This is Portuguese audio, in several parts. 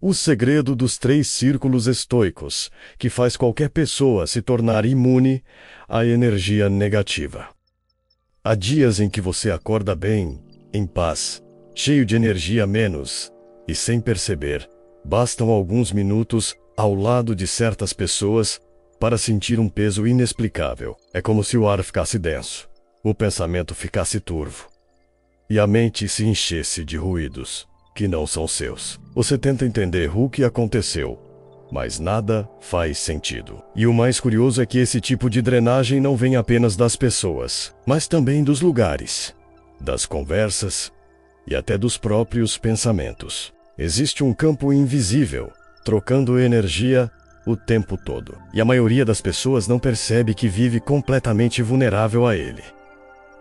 O segredo dos 3 círculos estoicos, que faz qualquer pessoa se tornar imune à energia negativa. Há dias em que você acorda bem, em paz, cheio de energia menos, e sem perceber, bastam alguns minutos ao lado de certas pessoas para sentir um peso inexplicável. É como se o ar ficasse denso, o pensamento ficasse turvo, e a mente se enchesse de ruídos que não são seus. Você tenta entender o que aconteceu, mas nada faz sentido. E o mais curioso é que esse tipo de drenagem não vem apenas das pessoas, mas também dos lugares, das conversas e até dos próprios pensamentos. Existe um campo invisível, trocando energia o tempo todo. E a maioria das pessoas não percebe que vive completamente vulnerável a ele.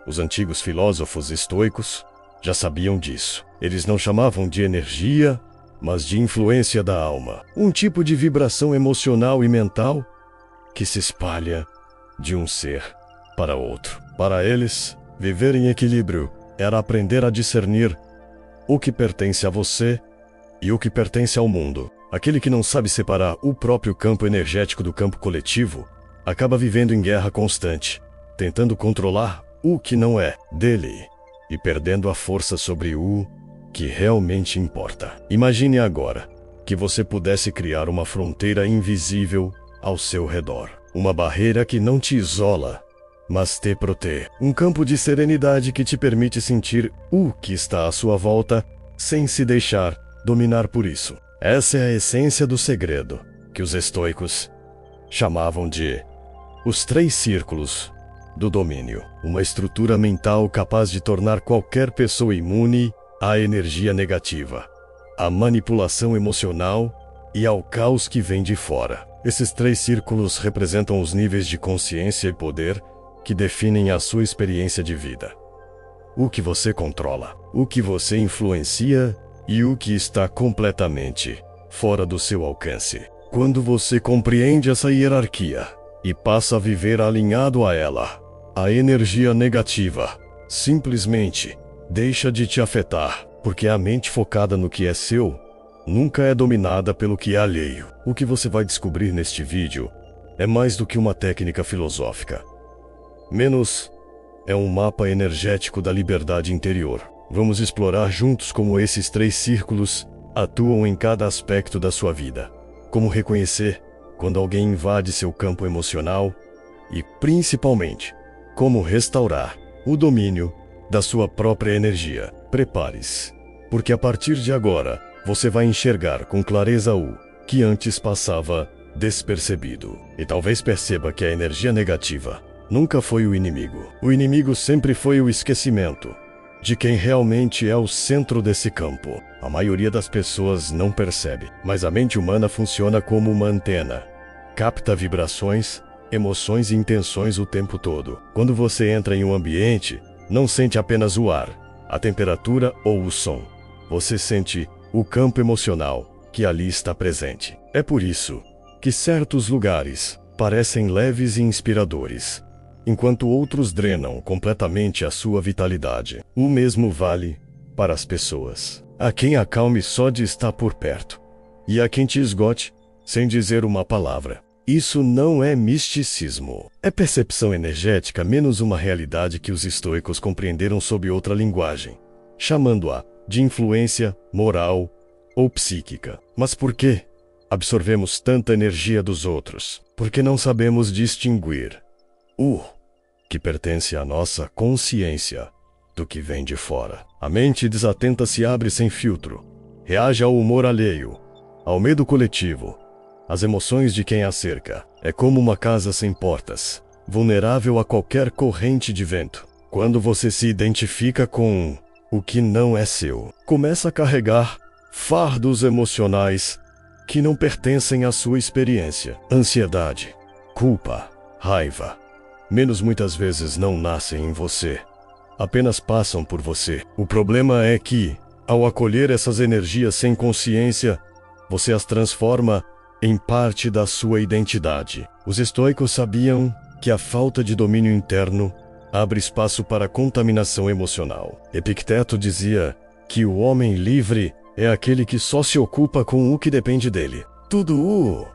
Os antigos filósofos estoicos já sabiam disso. Eles não chamavam de energia, mas de influência da alma. Um tipo de vibração emocional e mental que se espalha de um ser para outro. Para eles, viver em equilíbrio era aprender a discernir o que pertence a você e o que pertence ao mundo. Aquele que não sabe separar o próprio campo energético do campo coletivo acaba vivendo em guerra constante, tentando controlar o que não é dele e perdendo a força sobre o que realmente importa. Imagine agora que você pudesse criar uma fronteira invisível ao seu redor. Uma barreira que não te isola, mas te protege. Um campo de serenidade que te permite sentir o que está à sua volta sem se deixar dominar por isso. Essa é a essência do segredo, que os estoicos chamavam de os 3 círculos do domínio. Uma estrutura mental capaz de tornar qualquer pessoa imune à energia negativa, à manipulação emocional e ao caos que vem de fora. Esses 3 círculos representam os níveis de consciência e poder que definem a sua experiência de vida. O que você controla, o que você influencia e o que está completamente fora do seu alcance. Quando você compreende essa hierarquia e passa a viver alinhado a ela, a energia negativa simplesmente deixa de te afetar, porque a mente focada no que é seu nunca é dominada pelo que é alheio. O que você vai descobrir neste vídeo é mais do que uma técnica filosófica. Menos é um mapa energético da liberdade interior. Vamos explorar juntos como esses 3 círculos atuam em cada aspecto da sua vida. Como reconhecer quando alguém invade seu campo emocional e, principalmente, como restaurar o domínio da sua própria energia. Prepare-se, porque a partir de agora você vai enxergar com clareza o que antes passava despercebido. E talvez perceba que a energia negativa nunca foi o inimigo. O inimigo sempre foi o esquecimento de quem realmente é o centro desse campo. A maioria das pessoas não percebe, mas a mente humana funciona como uma antena. Capta vibrações, emoções e intenções o tempo todo. Quando você entra em um ambiente, não sente apenas o ar, a temperatura ou o som. Você sente o campo emocional que ali está presente. É por isso que certos lugares parecem leves e inspiradores, enquanto outros drenam completamente a sua vitalidade. O mesmo vale para as pessoas. Há quem acalme só de estar por perto, e há quem te esgote sem dizer uma palavra. Isso não é misticismo. É percepção energética menos uma realidade que os estoicos compreenderam sob outra linguagem, chamando-a de influência moral ou psíquica. Mas por que absorvemos tanta energia dos outros? Porque não sabemos distinguir o que pertence à nossa consciência do que vem de fora. A mente desatenta se abre sem filtro, reage ao humor alheio, ao medo coletivo, às emoções de quem a cerca. É como uma casa sem portas, vulnerável a qualquer corrente de vento. Quando você se identifica com o que não é seu, começa a carregar fardos emocionais que não pertencem à sua experiência. Ansiedade, culpa, raiva, menos muitas vezes não nascem em você, apenas passam por você. O problema é que, ao acolher essas energias sem consciência, você as transforma em parte da sua identidade. Os estoicos sabiam que a falta de domínio interno abre espaço para contaminação emocional. Epicteto dizia que o homem livre é aquele que só se ocupa com o que depende dele. Tudo o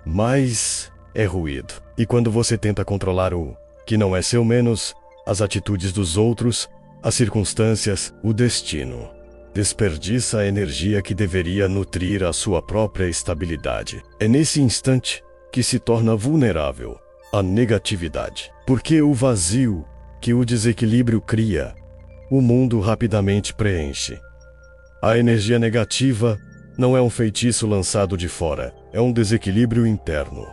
mais é ruído. E quando você tenta controlar o que não é seu, menos as atitudes dos outros, as circunstâncias, o destino, desperdiça a energia que deveria nutrir a sua própria estabilidade. É nesse instante que se torna vulnerável à negatividade. Porque o vazio que o desequilíbrio cria, o mundo rapidamente preenche. A energia negativa não é um feitiço lançado de fora, é um desequilíbrio interno,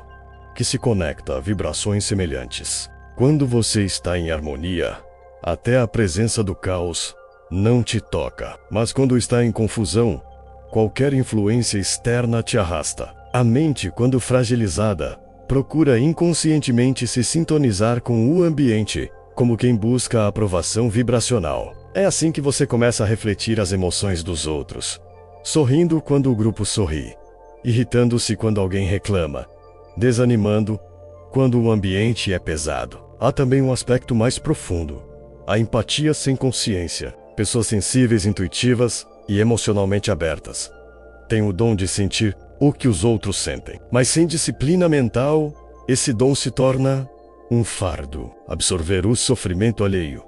que se conecta a vibrações semelhantes. Quando você está em harmonia, até a presença do caos não te toca. Mas quando está em confusão, qualquer influência externa te arrasta. A mente, quando fragilizada, procura inconscientemente se sintonizar com o ambiente, como quem busca a aprovação vibracional. É assim que você começa a refletir as emoções dos outros, sorrindo quando o grupo sorri, irritando-se quando alguém reclama, desanimando quando o ambiente é pesado. Há também um aspecto mais profundo: a empatia sem consciência. Pessoas sensíveis, intuitivas e emocionalmente abertas têm o dom de sentir o que os outros sentem. Mas sem disciplina mental, esse dom se torna um fardo. Absorver o sofrimento alheio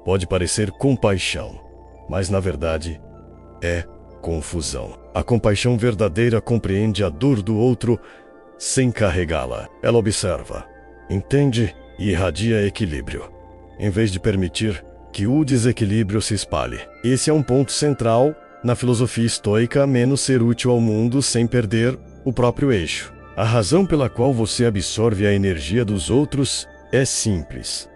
pode parecer compaixão, mas na verdade é confusão. A compaixão verdadeira compreende a dor do outro sem carregá-la. Ela observa, entende e irradia equilíbrio, em vez de permitir que o desequilíbrio se espalhe. Esse é um ponto central na filosofia estoica, menos ser útil ao mundo sem perder o próprio eixo. A razão pela qual você absorve a energia dos outros é simples.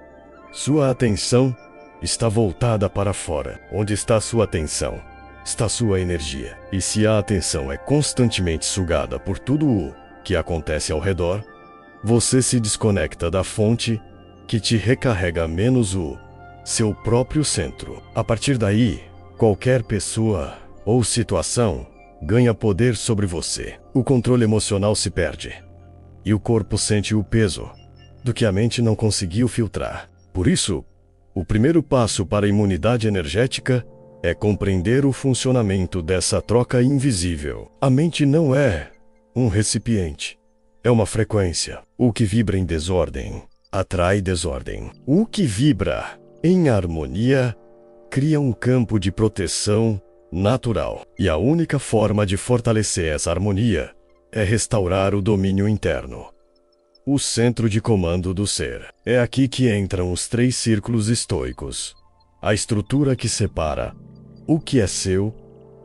Sua atenção está voltada para fora. Onde está sua atenção, está sua energia. E se a atenção é constantemente sugada por tudo o que acontece ao redor, você se desconecta da fonte que te recarrega, menos o seu próprio centro. A partir daí, qualquer pessoa ou situação ganha poder sobre você. O controle emocional se perde, e o corpo sente o peso do que a mente não conseguiu filtrar. Por isso, o primeiro passo para a imunidade energética é compreender o funcionamento dessa troca invisível. A mente não é um recipiente, é uma frequência. O que vibra em desordem atrai desordem. O que vibra em harmonia cria um campo de proteção natural. E a única forma de fortalecer essa harmonia é restaurar o domínio interno, o centro de comando do ser. É aqui que entram os 3 círculos estoicos, a estrutura que separa o que é seu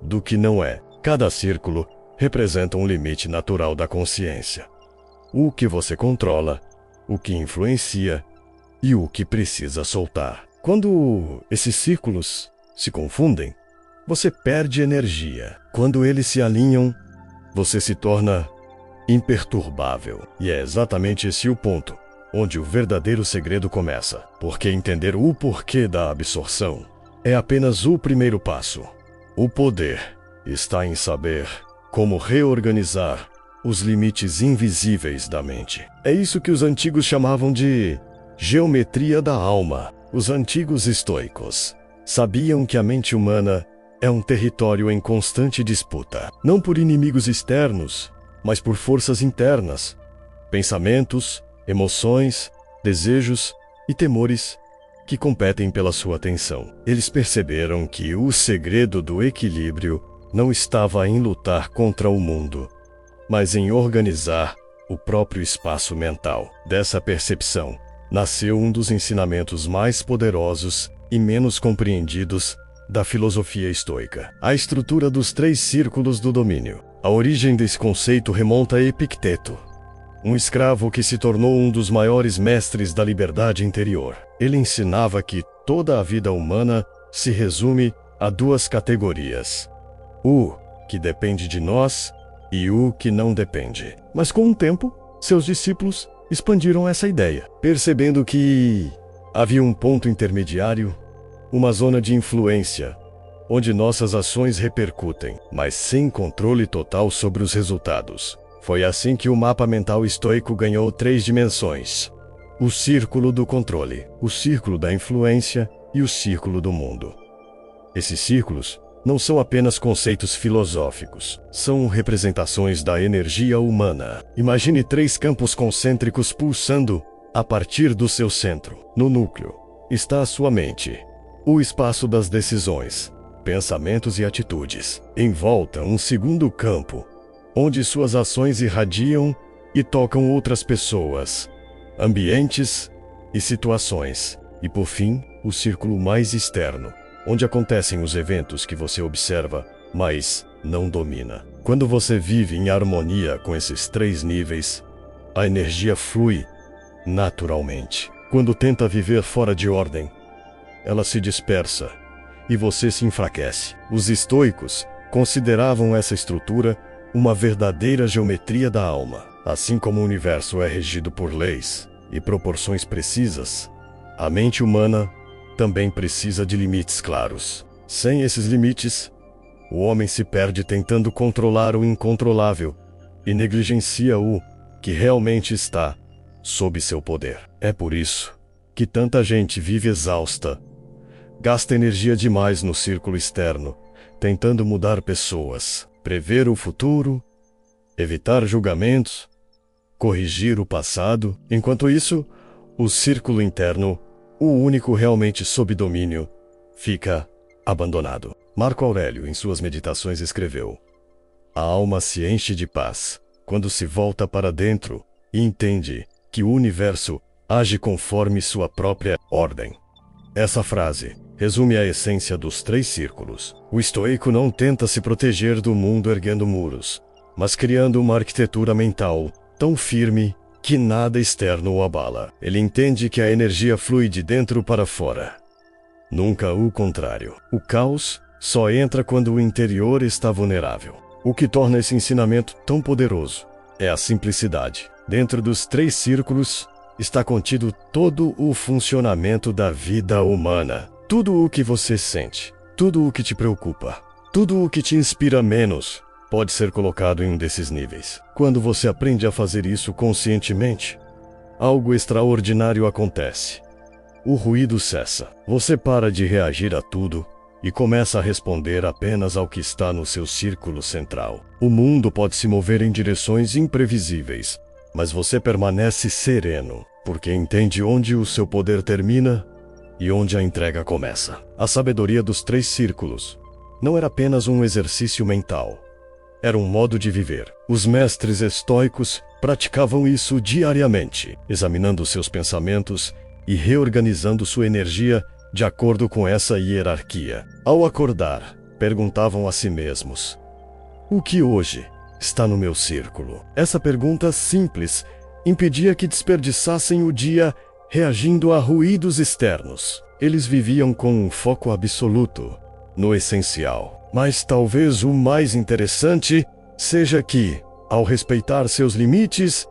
do que não é. Cada círculo representa um limite natural da consciência. O que você controla, o que influencia e o que precisa soltar. Quando esses círculos se confundem, você perde energia. Quando eles se alinham, você se torna imperturbável. E é exatamente esse o ponto onde o verdadeiro segredo começa. Porque entender o porquê da absorção é apenas o primeiro passo. O poder está em saber como reorganizar os limites invisíveis da mente. É isso que os antigos chamavam de geometria da alma. Os antigos estoicos sabiam que a mente humana é um território em constante disputa, não por inimigos externos, mas por forças internas, pensamentos, emoções, desejos e temores que competem pela sua atenção. Eles perceberam que o segredo do equilíbrio não estava em lutar contra o mundo, mas em organizar o próprio espaço mental. Dessa percepção nasceu um dos ensinamentos mais poderosos e menos compreendidos da filosofia estoica: a estrutura dos 3 círculos do domínio. A origem desse conceito remonta a Epicteto, um escravo que se tornou um dos maiores mestres da liberdade interior. Ele ensinava que toda a vida humana se resume a 2 categorias: o que depende de nós e o que não depende. Mas com o tempo, seus discípulos expandiram essa ideia, percebendo que havia um ponto intermediário, uma zona de influência, onde nossas ações repercutem, mas sem controle total sobre os resultados. Foi assim que o mapa mental estoico ganhou 3 dimensões: o círculo do controle, o círculo da influência e o círculo do mundo. Esses círculos não são apenas conceitos filosóficos, são representações da energia humana. Imagine 3 campos concêntricos pulsando a partir do seu centro. No núcleo está a sua mente, o espaço das decisões, pensamentos e atitudes. Em volta, um segundo campo, onde suas ações irradiam e tocam outras pessoas, ambientes e situações. E por fim, o círculo mais externo, onde acontecem os eventos que você observa, mas não domina. Quando você vive em harmonia com esses 3 níveis, a energia flui naturalmente. Quando tenta viver fora de ordem, ela se dispersa e você se enfraquece. Os estoicos consideravam essa estrutura uma verdadeira geometria da alma. Assim como o universo é regido por leis e proporções precisas, a mente humana também precisa de limites claros. Sem esses limites, o homem se perde tentando controlar o incontrolável e negligencia o que realmente está sob seu poder. É por isso que tanta gente vive exausta, gasta energia demais no círculo externo, tentando mudar pessoas, prever o futuro, evitar julgamentos, corrigir o passado. Enquanto isso, o círculo interno, o único realmente sob domínio, fica abandonado. Marco Aurélio, em suas meditações, escreveu: a alma se enche de paz quando se volta para dentro e entende que o universo age conforme sua própria ordem. Essa frase resume a essência dos 3 círculos. O estoico não tenta se proteger do mundo erguendo muros, mas criando uma arquitetura mental tão firme que nada externo o abala. Ele entende que a energia flui de dentro para fora, nunca o contrário. O caos só entra quando o interior está vulnerável. O que torna esse ensinamento tão poderoso é a simplicidade. Dentro dos 3 círculos está contido todo o funcionamento da vida humana. Tudo o que você sente, tudo o que te preocupa, tudo o que te inspira menos, pode ser colocado em um desses níveis. Quando você aprende a fazer isso conscientemente, algo extraordinário acontece. O ruído cessa. Você para de reagir a tudo e começa a responder apenas ao que está no seu círculo central. O mundo pode se mover em direções imprevisíveis, mas você permanece sereno, porque entende onde o seu poder termina e onde a entrega começa. A sabedoria dos 3 círculos não era apenas um exercício mental. Era um modo de viver. Os mestres estoicos praticavam isso diariamente, examinando seus pensamentos e reorganizando sua energia de acordo com essa hierarquia. Ao acordar, perguntavam a si mesmos: o que hoje está no meu círculo? Essa pergunta simples impedia que desperdiçassem o dia reagindo a ruídos externos. Eles viviam com um foco absoluto no essencial. Mas talvez o mais interessante seja que, ao respeitar seus limites,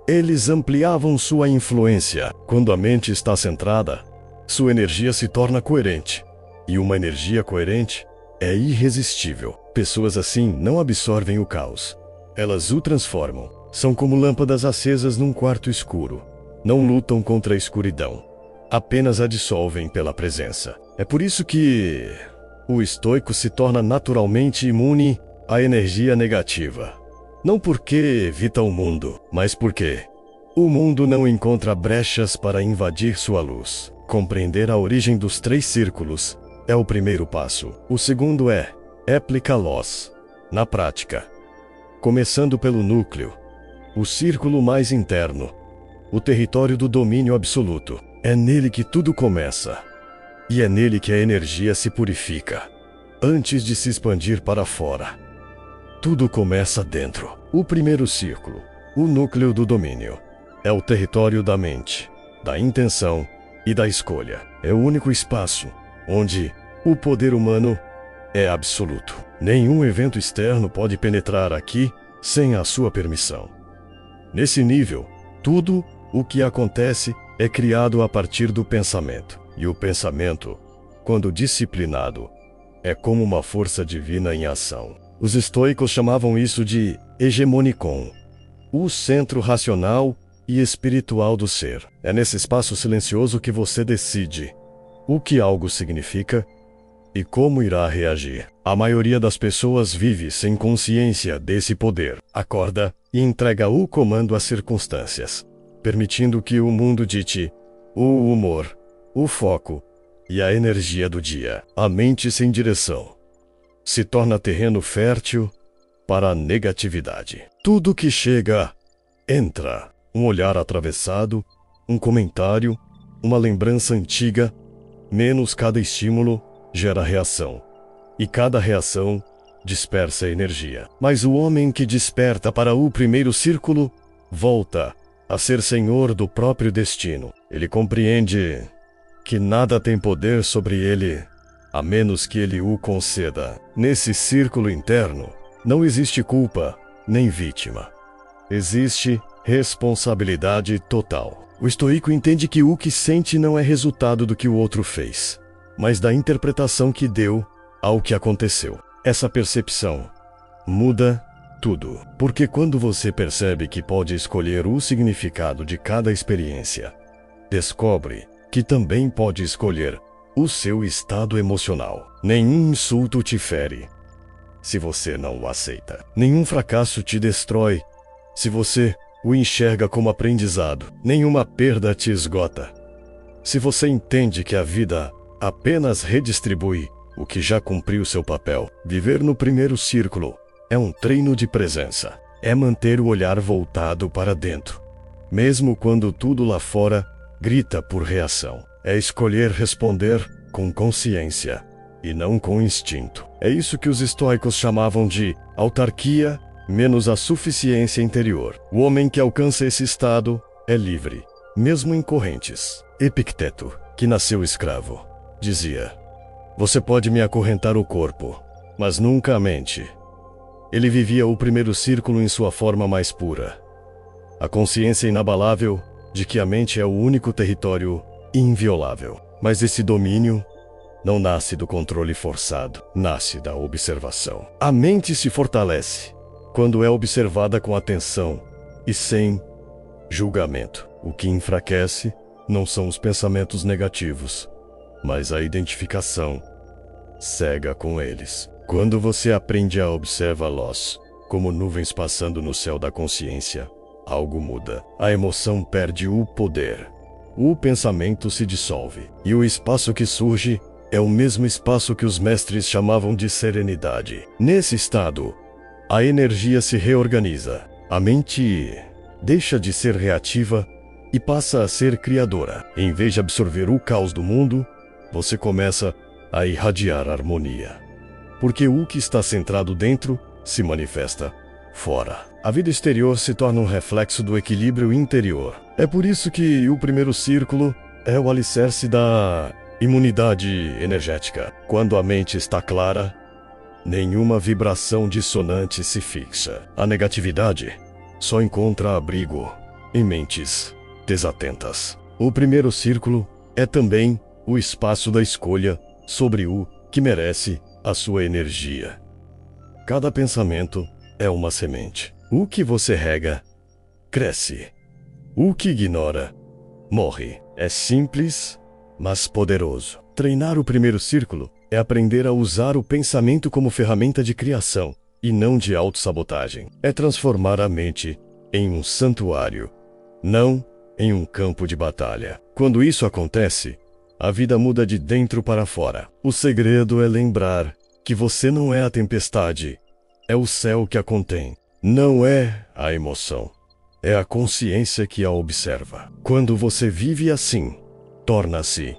eles ampliavam sua influência. Quando a mente está centrada, sua energia se torna coerente. E uma energia coerente é irresistível. Pessoas assim não absorvem o caos. Elas o transformam. São como lâmpadas acesas num quarto escuro. Não lutam contra a escuridão. Apenas a dissolvem pela presença. É por isso que o estoico se torna naturalmente imune à energia negativa. Não porque evita o mundo, mas porque o mundo não encontra brechas para invadir sua luz. Compreender a origem dos 3 círculos é o primeiro passo. O segundo é aplicá-los na prática. Começando pelo núcleo, o círculo mais interno, o território do domínio absoluto. É nele que tudo começa. E é nele que a energia se purifica, antes de se expandir para fora. Tudo começa dentro. O primeiro círculo, o núcleo do domínio, é o território da mente, da intenção e da escolha. É o único espaço onde o poder humano é absoluto. Nenhum evento externo pode penetrar aqui sem a sua permissão. Nesse nível, tudo o que acontece é criado a partir do pensamento. E o pensamento, quando disciplinado, é como uma força divina em ação. Os estoicos chamavam isso de hegemonikon, o centro racional e espiritual do ser. É nesse espaço silencioso que você decide o que algo significa e como irá reagir. A maioria das pessoas vive sem consciência desse poder. Acorda e entrega o comando às circunstâncias, permitindo que o mundo dite o humor, o foco e a energia do dia. A mente sem direção se torna terreno fértil para a negatividade. Tudo que chega, entra. Um olhar atravessado, um comentário, uma lembrança antiga, menos cada estímulo gera reação. E cada reação dispersa energia. Mas o homem que desperta para o primeiro círculo volta a ser senhor do próprio destino. Ele compreende que nada tem poder sobre ele, a menos que ele o conceda. Nesse círculo interno, não existe culpa nem vítima. Existe responsabilidade total. O estoico entende que o que sente não é resultado do que o outro fez, mas da interpretação que deu ao que aconteceu. Essa percepção muda tudo, porque quando você percebe que pode escolher o significado de cada experiência, descobre que também pode escolher o seu estado emocional. Nenhum insulto te fere se você não o aceita. Nenhum fracasso te destrói se você o enxerga como aprendizado. Nenhuma perda te esgota se você entende que a vida apenas redistribui o que já cumpriu seu papel. Viver no primeiro círculo é um treino de presença. É manter o olhar voltado para dentro, mesmo quando tudo lá fora grita por reação. É escolher responder com consciência e não com instinto. É isso que os estoicos chamavam de autarquia menos a suficiência interior. O homem que alcança esse estado é livre, mesmo em correntes. Epicteto, que nasceu escravo, dizia: "Você pode me acorrentar o corpo, mas nunca a mente." Ele vivia o primeiro círculo em sua forma mais pura. A consciência inabalável de que a mente é o único território inviolável. Mas esse domínio não nasce do controle forçado, nasce da observação. A mente se fortalece quando é observada com atenção e sem julgamento. O que enfraquece não são os pensamentos negativos, mas a identificação cega com eles. Quando você aprende a observá-los como nuvens passando no céu da consciência, algo muda. A emoção perde o poder. O pensamento se dissolve. E o espaço que surge é o mesmo espaço que os mestres chamavam de serenidade. Nesse estado, a energia se reorganiza. A mente deixa de ser reativa e passa a ser criadora. Em vez de absorver o caos do mundo, você começa a irradiar harmonia. Porque o que está centrado dentro se manifesta fora. A vida exterior se torna um reflexo do equilíbrio interior. É por isso que o primeiro círculo é o alicerce da imunidade energética. Quando a mente está clara, nenhuma vibração dissonante se fixa. A negatividade só encontra abrigo em mentes desatentas. O primeiro círculo é também o espaço da escolha sobre o que merece a sua energia. Cada pensamento é uma semente. O que você rega, cresce. O que ignora, morre. É simples, mas poderoso. Treinar o primeiro círculo é aprender a usar o pensamento como ferramenta de criação e não de autossabotagem. É transformar a mente em um santuário, não em um campo de batalha. Quando isso acontece, a vida muda de dentro para fora. O segredo é lembrar que você não é a tempestade, é o céu que a contém. Não é a emoção, é a consciência que a observa. Quando você vive assim, torna-se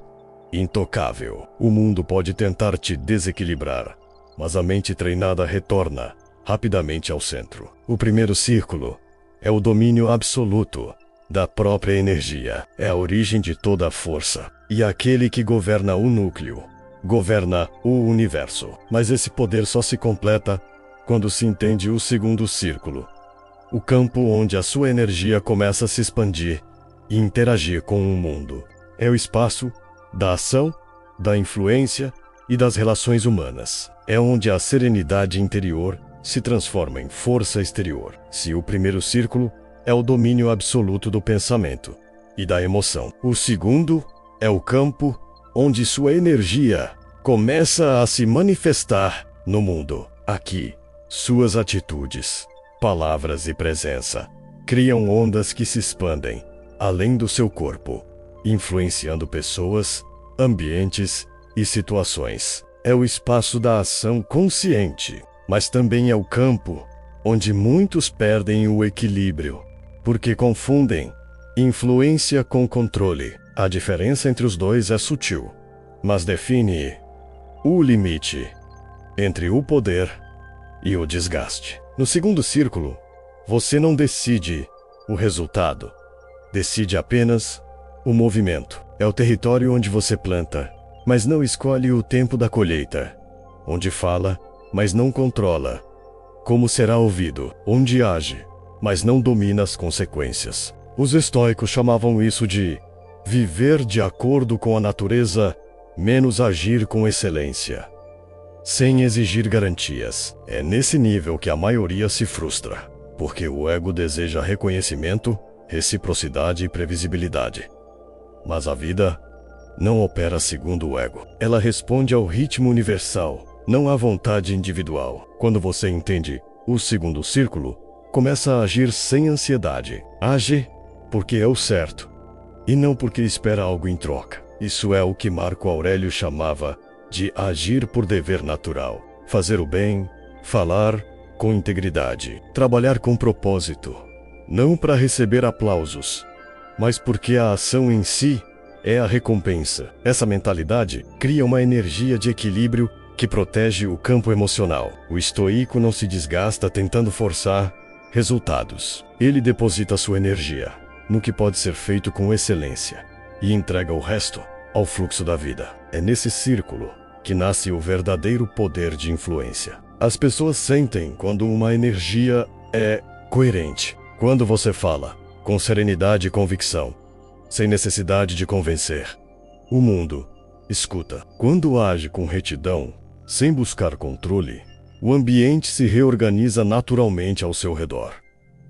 intocável. O mundo pode tentar te desequilibrar, mas a mente treinada retorna rapidamente ao centro. O primeiro círculo é o domínio absoluto da própria energia. É a origem de toda a força. E aquele que governa o núcleo, governa o universo. Mas esse poder só se completa quando se entende o segundo círculo, o campo onde a sua energia começa a se expandir e interagir com o mundo. É o espaço da ação, da influência e das relações humanas. É onde a serenidade interior se transforma em força exterior. Se o primeiro círculo é o domínio absoluto do pensamento e da emoção, o segundo é o campo onde sua energia começa a se manifestar no mundo. Aqui, suas atitudes, palavras e presença criam ondas que se expandem além do seu corpo, influenciando pessoas, ambientes e situações. É o espaço da ação consciente, mas também é o campo onde muitos perdem o equilíbrio, porque confundem influência com controle. A diferença entre os dois é sutil, mas define o limite entre o poder e o desgaste. No segundo círculo, você não decide o resultado, decide apenas o movimento. É o território onde você planta, mas não escolhe o tempo da colheita, onde fala, mas não controla como será ouvido, onde age, mas não domina as consequências. Os estoicos chamavam isso de viver de acordo com a natureza, menos agir com excelência, sem exigir garantias. É nesse nível que a maioria se frustra, porque o ego deseja reconhecimento, reciprocidade e previsibilidade. Mas a vida não opera segundo o ego. Ela responde ao ritmo universal, não à vontade individual. Quando você entende o segundo círculo, começa a agir sem ansiedade. Age porque é o certo, e não porque espera algo em troca. Isso é o que Marco Aurélio chamava de agir por dever natural. Fazer o bem, falar com integridade, trabalhar com propósito, não para receber aplausos, mas porque a ação em si é a recompensa. Essa mentalidade cria uma energia de equilíbrio que protege o campo emocional. O estoico não se desgasta tentando forçar resultados. Ele deposita sua energia no que pode ser feito com excelência e entrega o resto ao fluxo da vida. É nesse círculo que nasce o verdadeiro poder de influência. As pessoas sentem quando uma energia é coerente. Quando você fala com serenidade e convicção, sem necessidade de convencer, o mundo escuta. Quando age com retidão, sem buscar controle, o ambiente se reorganiza naturalmente ao seu redor.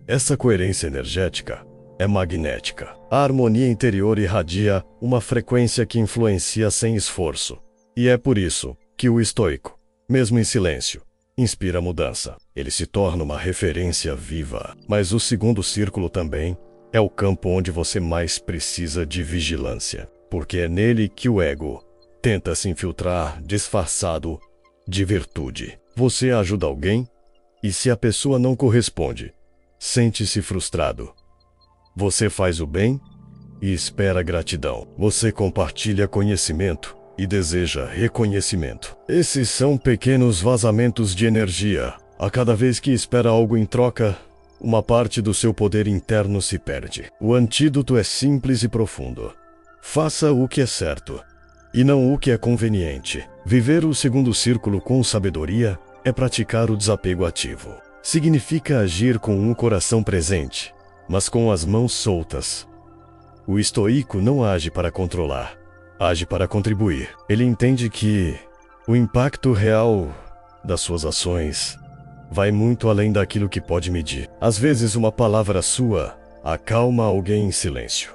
Essa coerência energética é magnética. A harmonia interior irradia uma frequência que influencia sem esforço. E é por isso que o estoico, mesmo em silêncio, inspira mudança. Ele se torna uma referência viva. Mas o segundo círculo também é o campo onde você mais precisa de vigilância, porque é nele que o ego tenta se infiltrar disfarçado de virtude. Você ajuda alguém e, se a pessoa não corresponde, sente-se frustrado. Você faz o bem e espera gratidão. Você compartilha conhecimento e deseja reconhecimento. Esses são pequenos vazamentos de energia. A cada vez que espera algo em troca, uma parte do seu poder interno se perde. O antídoto é simples e profundo. Faça o que é certo e não o que é conveniente. Viver o segundo círculo com sabedoria é praticar o desapego ativo. Significa agir com um coração presente, mas com as mãos soltas. O estoico não age para controlar, age para contribuir. Ele entende que o impacto real das suas ações vai muito além daquilo que pode medir. Às vezes, uma palavra sua acalma alguém em silêncio.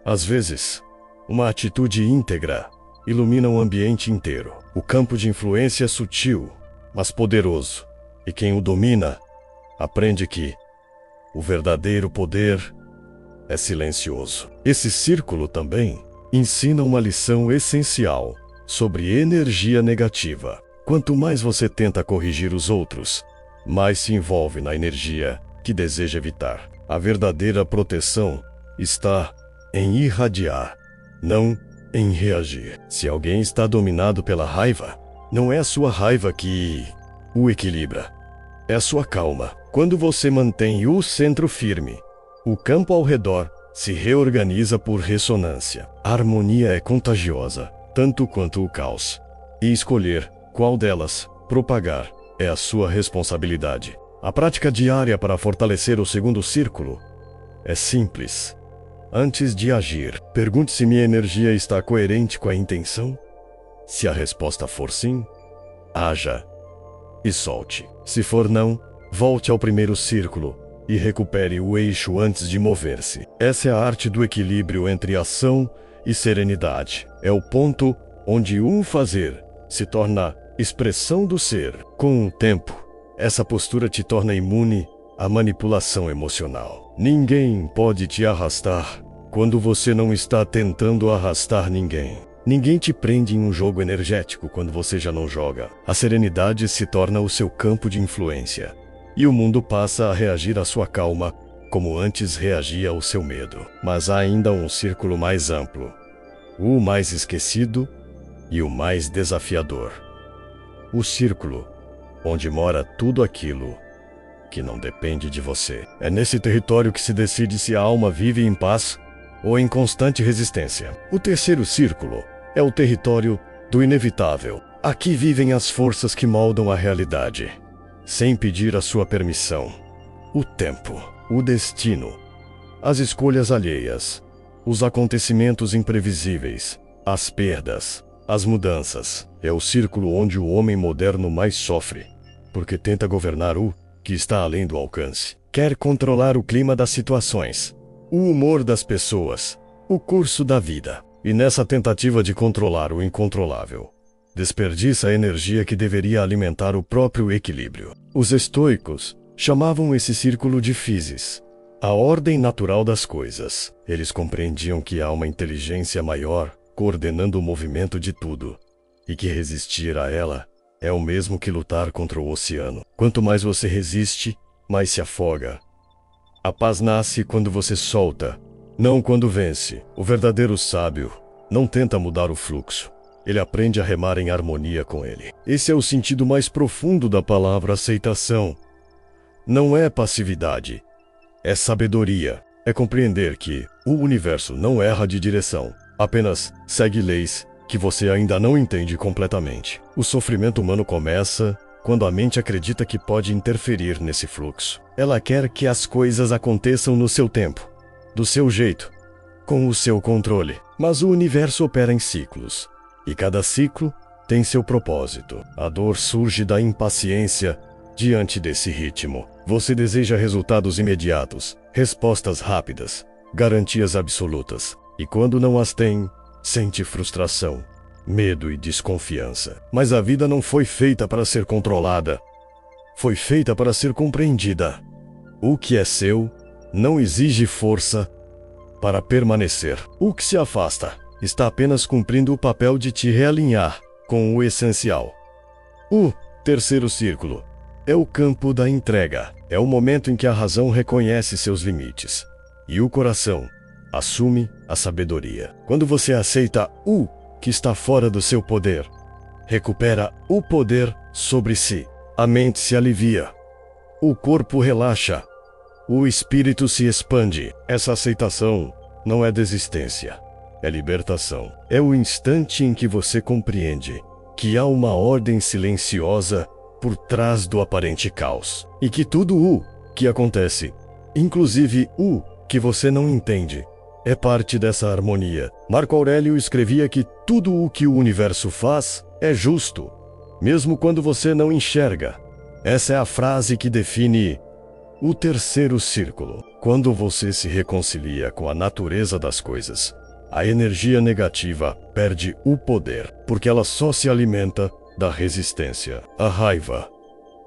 Às vezes, uma atitude íntegra ilumina o ambiente inteiro. O campo de influência é sutil, mas poderoso, e quem o domina aprende que o verdadeiro poder é silencioso. Esse círculo também ensina uma lição essencial sobre energia negativa. Quanto mais você tenta corrigir os outros, mais se envolve na energia que deseja evitar. A verdadeira proteção está em irradiar, não em reagir. Se alguém está dominado pela raiva, não é a sua raiva que o equilibra, é a sua calma. Quando você mantém o centro firme, o campo ao redor se reorganiza por ressonância. A harmonia é contagiosa, tanto quanto o caos. E escolher qual delas propagar é a sua responsabilidade. A prática diária para fortalecer o segundo círculo é simples. Antes de agir, pergunte se minha energia está coerente com a intenção. Se a resposta for sim, haja e solte. Se for não, volte ao primeiro círculo e recupere o eixo antes de mover-se. Essa é a arte do equilíbrio entre ação e serenidade. É o ponto onde um fazer se torna expressão do ser. Com o tempo, essa postura te torna imune à manipulação emocional. Ninguém pode te arrastar quando você não está tentando arrastar ninguém. Ninguém te prende em um jogo energético quando você já não joga. A serenidade se torna o seu campo de influência. E o mundo passa a reagir à sua calma, como antes reagia ao seu medo. Mas há ainda um círculo mais amplo, o mais esquecido e o mais desafiador. O círculo onde mora tudo aquilo que não depende de você. É nesse território que se decide se a alma vive em paz ou em constante resistência. O terceiro círculo é o território do inevitável. Aqui vivem as forças que moldam a realidade, sem pedir a sua permissão. O tempo, o destino, as escolhas alheias, os acontecimentos imprevisíveis, as perdas, as mudanças. É o círculo onde o homem moderno mais sofre, porque tenta governar o que está além do alcance. Quer controlar o clima das situações, o humor das pessoas, o curso da vida. E nessa tentativa de controlar o incontrolável, desperdiça a energia que deveria alimentar o próprio equilíbrio. Os estoicos chamavam esse círculo de physis, a ordem natural das coisas. Eles compreendiam que há uma inteligência maior coordenando o movimento de tudo, e que resistir a ela é o mesmo que lutar contra o oceano. Quanto mais você resiste, mais se afoga. A paz nasce quando você solta, não quando vence. O verdadeiro sábio não tenta mudar o fluxo. Ele aprende a remar em harmonia com ele. Esse é o sentido mais profundo da palavra aceitação. Não é passividade, é sabedoria. É compreender que o universo não erra de direção, apenas segue leis que você ainda não entende completamente. O sofrimento humano começa quando a mente acredita que pode interferir nesse fluxo. Ela quer que as coisas aconteçam no seu tempo, do seu jeito, com o seu controle. Mas o universo opera em ciclos, e cada ciclo tem seu propósito. A dor surge da impaciência diante desse ritmo. Você deseja resultados imediatos, respostas rápidas, garantias absolutas. E quando não as tem, sente frustração, medo e desconfiança. Mas a vida não foi feita para ser controlada. Foi feita para ser compreendida. O que é seu não exige força para permanecer. O que se afasta está apenas cumprindo o papel de te realinhar com o essencial. O terceiro círculo é o campo da entrega. É o momento em que a razão reconhece seus limites e o coração assume a sabedoria. Quando você aceita o que está fora do seu poder, recupera o poder sobre si. A mente se alivia, o corpo relaxa, o espírito se expande. Essa aceitação não é desistência, é libertação. É o instante em que você compreende que há uma ordem silenciosa por trás do aparente caos, e que tudo o que acontece, inclusive o que você não entende, é parte dessa harmonia. Marco Aurélio escrevia que tudo o que o universo faz é justo, mesmo quando você não enxerga. Essa é a frase que define o terceiro círculo. Quando você se reconcilia com a natureza das coisas, a energia negativa perde o poder, porque ela só se alimenta da resistência. A raiva,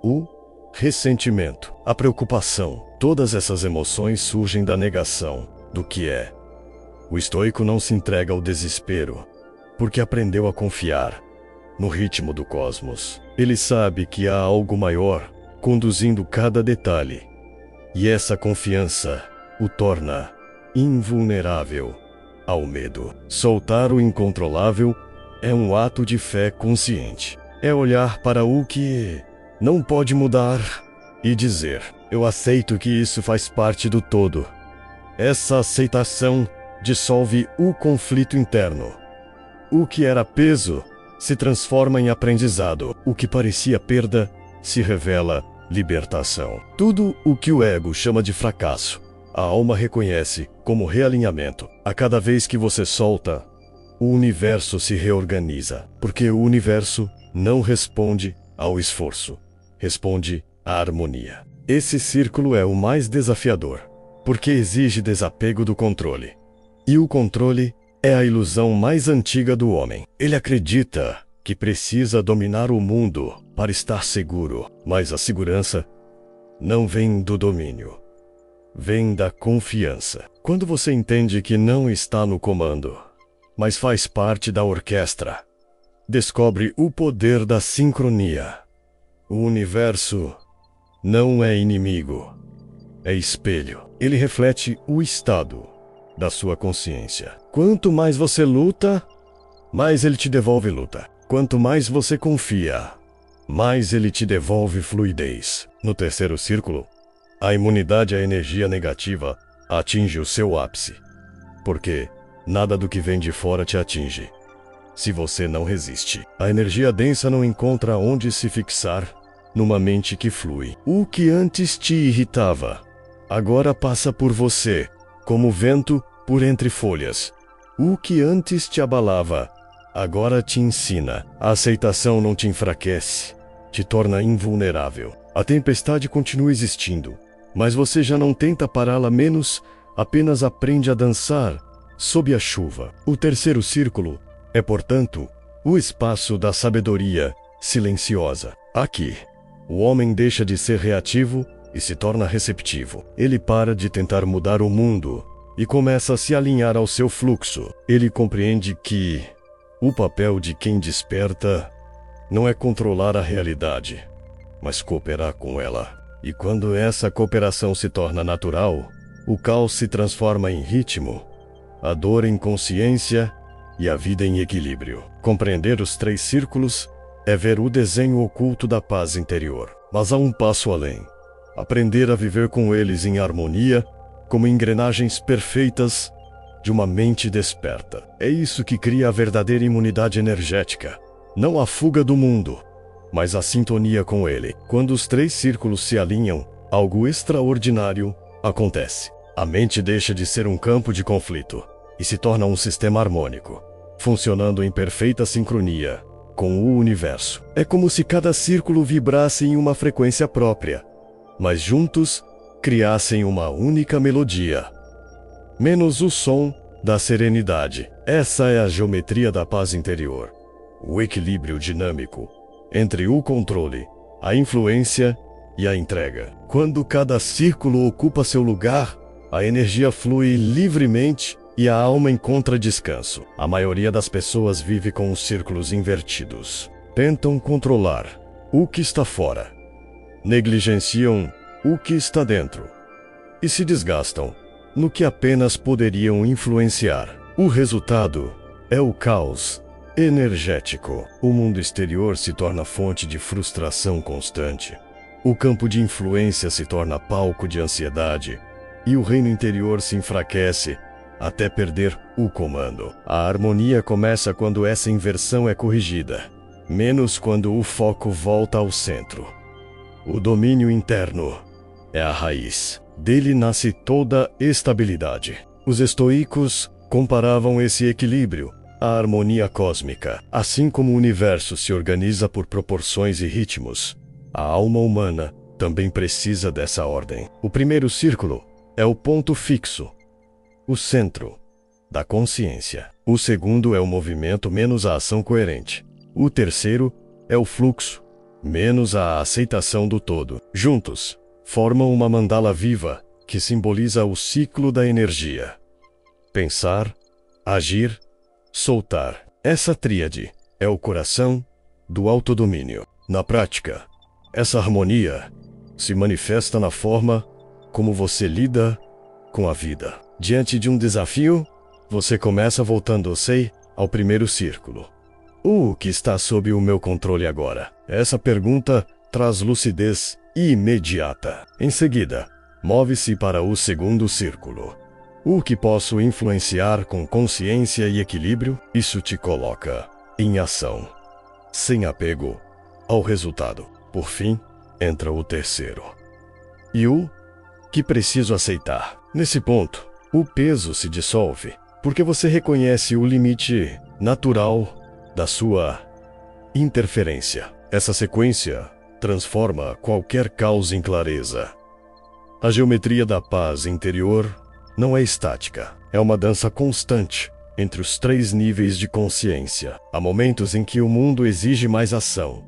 o ressentimento, a preocupação, todas essas emoções surgem da negação do que é. O estoico não se entrega ao desespero, porque aprendeu a confiar no ritmo do cosmos. Ele sabe que há algo maior conduzindo cada detalhe, e essa confiança o torna invulnerável ao medo. Soltar o incontrolável é um ato de fé consciente. É olhar para o que não pode mudar e dizer: eu aceito que isso faz parte do todo. Essa aceitação dissolve o conflito interno. O que era peso se transforma em aprendizado. O que parecia perda se revela libertação. Tudo o que o ego chama de fracasso, a alma reconhece como realinhamento. A cada vez que você solta, o universo se reorganiza, porque o universo não responde ao esforço, responde à harmonia. Esse círculo é o mais desafiador, porque exige desapego do controle. E o controle é a ilusão mais antiga do homem. Ele acredita que precisa dominar o mundo para estar seguro, mas a segurança não vem do domínio, vem da confiança. Quando você entende que não está no comando, mas faz parte da orquestra, descobre o poder da sincronia. O universo não é inimigo, é espelho. Ele reflete o estado da sua consciência. Quanto mais você luta, mais ele te devolve luta. Quanto mais você confia, mais ele te devolve fluidez. No terceiro círculo, a imunidade à energia negativa atinge o seu ápice, porque nada do que vem de fora te atinge se você não resiste. A energia densa não encontra onde se fixar numa mente que flui. O que antes te irritava, agora passa por você, como vento por entre folhas. O que antes te abalava, agora te ensina. A aceitação não te enfraquece, te torna invulnerável. A tempestade continua existindo, mas você já não tenta pará-la, menos apenas aprende a dançar sob a chuva. O terceiro círculo é, portanto, o espaço da sabedoria silenciosa. Aqui, o homem deixa de ser reativo e se torna receptivo. Ele para de tentar mudar o mundo e começa a se alinhar ao seu fluxo. Ele compreende que o papel de quem desperta não é controlar a realidade, mas cooperar com ela. E quando essa cooperação se torna natural, o caos se transforma em ritmo, a dor em consciência e a vida em equilíbrio. Compreender os três círculos é ver o desenho oculto da paz interior. Mas há um passo além. Aprender a viver com eles em harmonia, como engrenagens perfeitas de uma mente desperta. É isso que cria a verdadeira imunidade energética. Não a fuga do mundo, mas a sintonia com ele. Quando os três círculos se alinham, algo extraordinário acontece. A mente deixa de ser um campo de conflito e se torna um sistema harmônico, funcionando em perfeita sincronia com o universo. É como se cada círculo vibrasse em uma frequência própria, mas juntos criassem uma única melodia, menos o som da serenidade. Essa é a geometria da paz interior, o equilíbrio dinâmico entre o controle, a influência e a entrega. Quando cada círculo ocupa seu lugar, a energia flui livremente e a alma encontra descanso. A maioria das pessoas vive com os círculos invertidos. Tentam controlar o que está fora, negligenciam o que está dentro e se desgastam no que apenas poderiam influenciar. O resultado é o caos energético. O mundo exterior se torna fonte de frustração constante. O campo de influência se torna palco de ansiedade e o reino interior se enfraquece até perder o comando. A harmonia começa quando essa inversão é corrigida, menos quando o foco volta ao centro. O domínio interno é a raiz. Dele nasce toda estabilidade. Os estoicos comparavam esse equilíbrio à harmonia cósmica. Assim como o universo se organiza por proporções e ritmos, a alma humana também precisa dessa ordem. O primeiro círculo é o ponto fixo, o centro da consciência. O segundo é o movimento menos a ação coerente. O terceiro é o fluxo, menos a aceitação do todo. Juntos, formam uma mandala viva que simboliza o ciclo da energia. Pensar, agir, soltar. Essa tríade é o coração do autodomínio. Na prática, essa harmonia se manifesta na forma como você lida com a vida. Diante de um desafio, você começa voltando-se ao primeiro círculo. O que está sob o meu controle agora? Essa pergunta traz lucidez imediata. Em seguida, move-se para o segundo círculo. O que posso influenciar com consciência e equilíbrio? Isso te coloca em ação, sem apego ao resultado. Por fim, entra o terceiro. E o que preciso aceitar? Nesse ponto, o peso se dissolve, porque você reconhece o limite natural da sua interferência. Essa sequência transforma qualquer caos em clareza. A geometria da paz interior não é estática, é uma dança constante, entre os 3 níveis de consciência. Há momentos em que o mundo exige mais ação,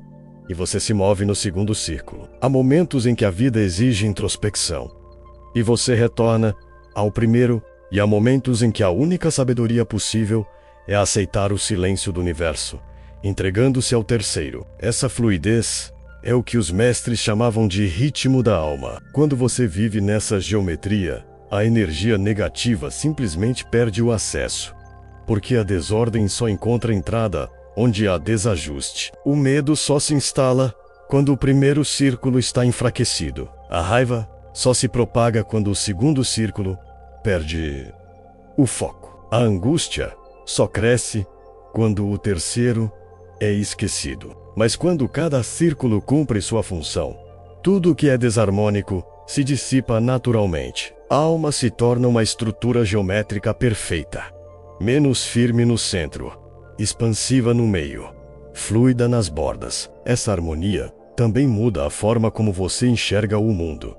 e você se move no segundo círculo. Há momentos em que a vida exige introspecção, e você retorna ao primeiro, e há momentos em que a única sabedoria possível é aceitar o silêncio do universo, entregando-se ao terceiro. Essa fluidez é o que os mestres chamavam de ritmo da alma. Quando você vive nessa geometria, a energia negativa simplesmente perde o acesso, porque a desordem só encontra entrada onde há desajuste. O medo só se instala quando o primeiro círculo está enfraquecido. A raiva só se propaga quando o segundo círculo perde o foco. A angústia só cresce quando o terceiro é esquecido. Mas quando cada círculo cumpre sua função, tudo que é desarmônico se dissipa naturalmente. A alma se torna uma estrutura geométrica perfeita, menos firme no centro, expansiva no meio, fluida nas bordas. Essa harmonia também muda a forma como você enxerga o mundo.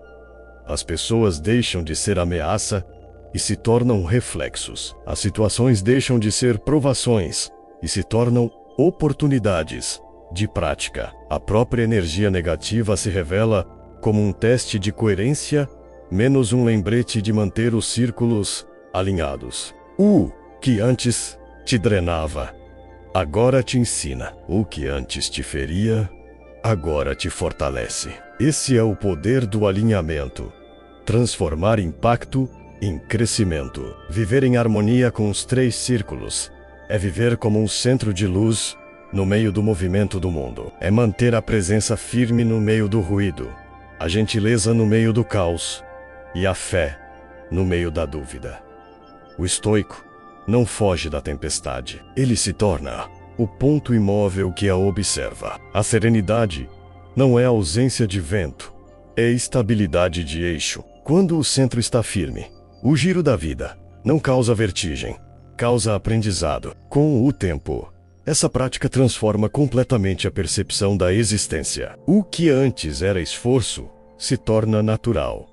As pessoas deixam de ser ameaça e se tornam reflexos. As situações deixam de ser provações e se tornam oportunidades de prática. A própria energia negativa se revela como um teste de coerência, menos um lembrete de manter os círculos alinhados. O que antes te drenava, agora te ensina. O que antes te feria, agora te fortalece. Esse é o poder do alinhamento. Transformar impacto em crescimento. Viver em harmonia com os 3 círculos é viver como um centro de luz no meio do movimento do mundo. É manter a presença firme no meio do ruído, a gentileza no meio do caos e a fé no meio da dúvida. O estoico não foge da tempestade. Ele se torna o ponto imóvel que a observa. A serenidade não é ausência de vento, é estabilidade de eixo. Quando o centro está firme, o giro da vida não causa vertigem, causa aprendizado. Com o tempo, essa prática transforma completamente a percepção da existência. O que antes era esforço se torna natural.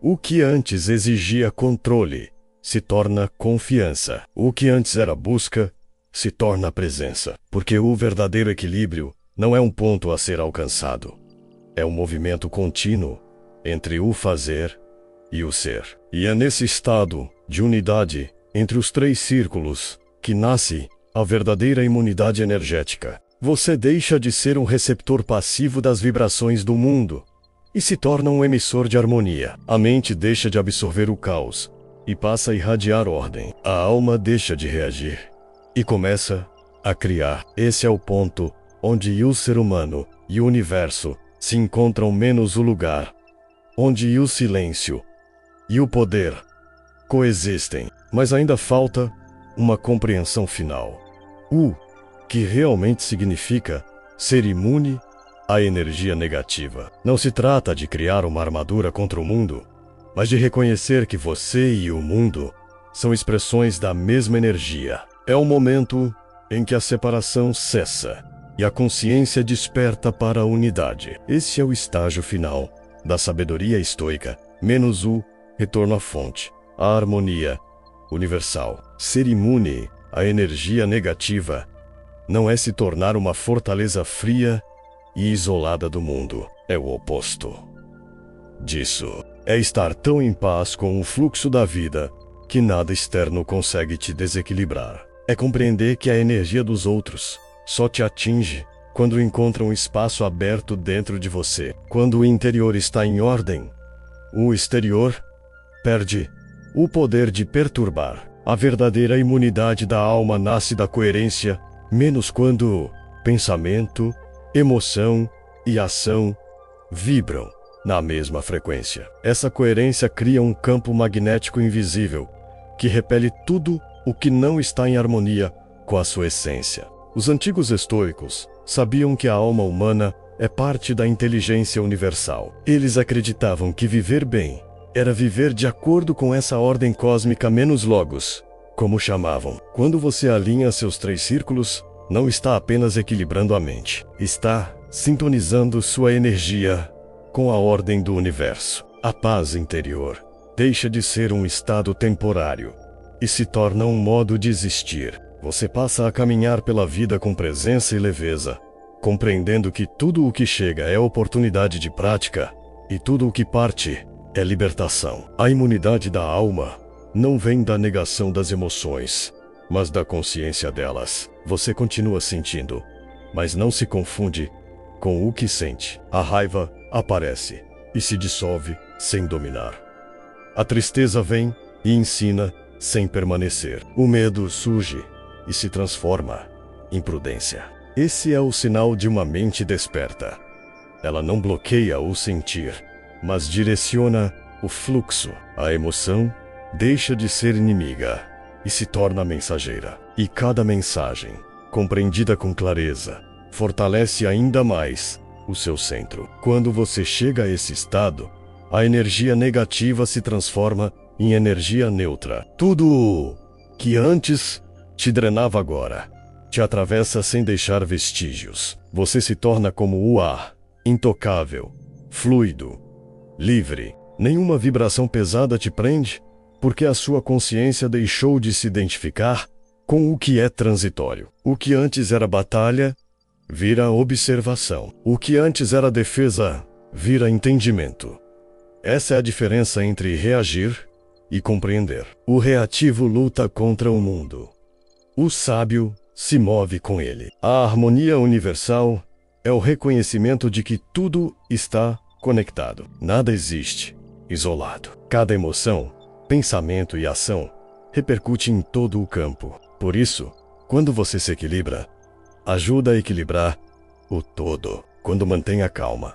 O que antes exigia controle se torna confiança. O que antes era busca se torna presença. Porque o verdadeiro equilíbrio não é um ponto a ser alcançado. É um movimento contínuo entre o fazer e o ser. E é nesse estado de unidade entre os 3 círculos que nasce a verdadeira imunidade energética. Você deixa de ser um receptor passivo das vibrações do mundo e se torna um emissor de harmonia. A mente deixa de absorver o caos e passa a irradiar ordem. A alma deixa de reagir e começa a criar. Esse é o ponto onde o ser humano e o universo se encontram, menos o lugar onde o silêncio e o poder coexistem. Mas ainda falta uma compreensão final. O que realmente significa ser imune à energia negativa. Não se trata de criar uma armadura contra o mundo, mas de reconhecer que você e o mundo são expressões da mesma energia. É o momento em que a separação cessa e a consciência desperta para a unidade. Esse é o estágio final da sabedoria estoica, menos o retorno à fonte, a harmonia universal. Ser imune à energia negativa não é se tornar uma fortaleza fria e isolada do mundo. É o oposto disso. É estar tão em paz com o fluxo da vida que nada externo consegue te desequilibrar. É compreender que a energia dos outros só te atinge quando encontra um espaço aberto dentro de você. Quando o interior está em ordem, o exterior perde o poder de perturbar. A verdadeira imunidade da alma nasce da coerência, menos quando pensamento, emoção e ação vibram na mesma frequência. Essa coerência cria um campo magnético invisível que repele tudo o que não está em harmonia com a sua essência. Os antigos estoicos sabiam que a alma humana é parte da inteligência universal. Eles acreditavam que viver bem era viver de acordo com essa ordem cósmica, menos logos, como chamavam. Quando você alinha seus 3 círculos, não está apenas equilibrando a mente, está sintonizando sua energia com a ordem do universo. A paz interior deixa de ser um estado temporário e se torna um modo de existir. Você passa a caminhar pela vida com presença e leveza, compreendendo que tudo o que chega é oportunidade de prática e tudo o que parte é libertação. A imunidade da alma não vem da negação das emoções, mas da consciência delas. Você continua sentindo, mas não se confunde com o que sente. A raiva aparece e se dissolve sem dominar. A tristeza vem e ensina sem permanecer. O medo surge e se transforma em prudência. Esse é o sinal de uma mente desperta. Ela não bloqueia o sentir, mas direciona o fluxo. A emoção deixa de ser inimiga e se torna mensageira. E cada mensagem, compreendida com clareza, fortalece ainda mais o seu centro. Quando você chega a esse estado, a energia negativa se transforma em energia neutra. Tudo que antes te drenava agora te atravessa sem deixar vestígios. Você se torna como o ar, intocável, fluido, livre. Nenhuma vibração pesada te prende, porque a sua consciência deixou de se identificar com o que é transitório. O que antes era batalha, vira observação. O que antes era defesa, vira entendimento. Essa é a diferença entre reagir e compreender. O reativo luta contra o mundo. O sábio se move com ele. A harmonia universal é o reconhecimento de que tudo está conectado. Nada existe isolado. Cada emoção, pensamento e ação repercute em todo o campo. Por isso, quando você se equilibra, ajuda a equilibrar o todo. Quando mantém a calma,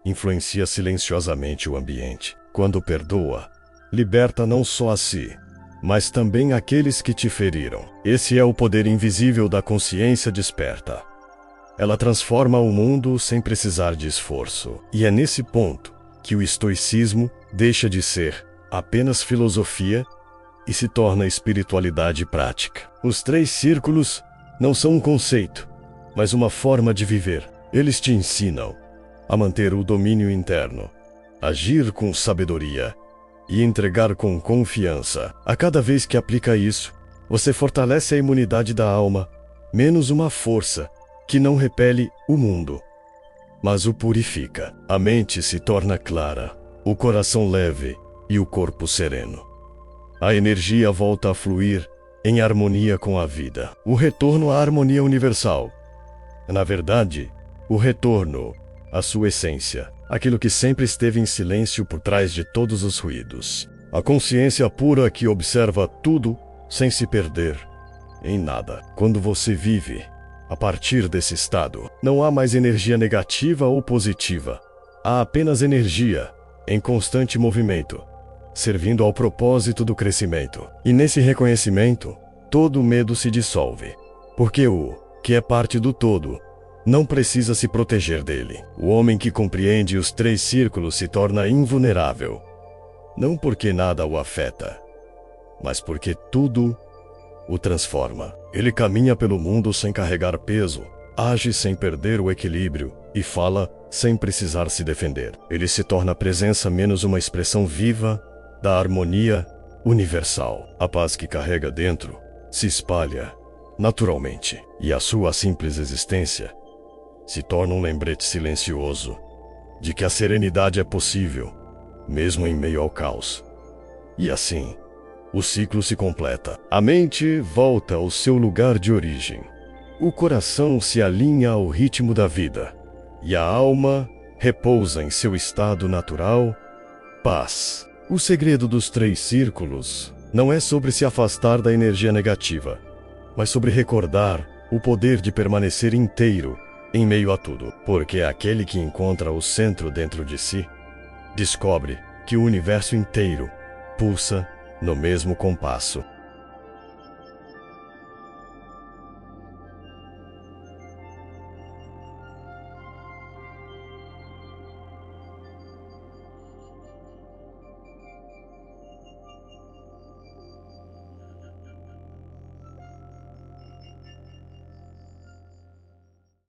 influencia silenciosamente o ambiente. Quando perdoa, liberta não só a si, mas também aqueles que te feriram. Esse é o poder invisível da consciência desperta. Ela transforma o mundo sem precisar de esforço. E é nesse ponto que o estoicismo deixa de ser apenas filosofia e se torna espiritualidade prática. Os 3 círculos não são um conceito, mas uma forma de viver. Eles te ensinam a manter o domínio interno, agir com sabedoria e entregar com confiança. A cada vez que aplica isso, você fortalece a imunidade da alma, menos uma força que não repele o mundo, mas o purifica. A mente se torna clara, o coração leve e o corpo sereno. A energia volta a fluir em harmonia com a vida. O retorno à harmonia universal. Na verdade, o retorno à sua essência, aquilo que sempre esteve em silêncio por trás de todos os ruídos. A consciência pura que observa tudo sem se perder em nada. Quando você vive a partir desse estado, não há mais energia negativa ou positiva. Há apenas energia em constante movimento, servindo ao propósito do crescimento. E nesse reconhecimento, todo medo se dissolve, porque o que é parte do todo não precisa se proteger dele. O homem que compreende os 3 círculos se torna invulnerável, não porque nada o afeta, mas porque tudo o transforma. Ele caminha pelo mundo sem carregar peso, age sem perder o equilíbrio e fala sem precisar se defender. Ele se torna a presença menos uma expressão viva da harmonia universal. A paz que carrega dentro se espalha naturalmente, e a sua simples existência se torna um lembrete silencioso de que a serenidade é possível, mesmo em meio ao caos. E assim, o ciclo se completa. A mente volta ao seu lugar de origem. O coração se alinha ao ritmo da vida. E a alma repousa em seu estado natural, paz. O segredo dos 3 círculos não é sobre se afastar da energia negativa, mas sobre recordar o poder de permanecer inteiro em meio a tudo. Porque aquele que encontra o centro dentro de si, descobre que o universo inteiro pulsa no mesmo compasso.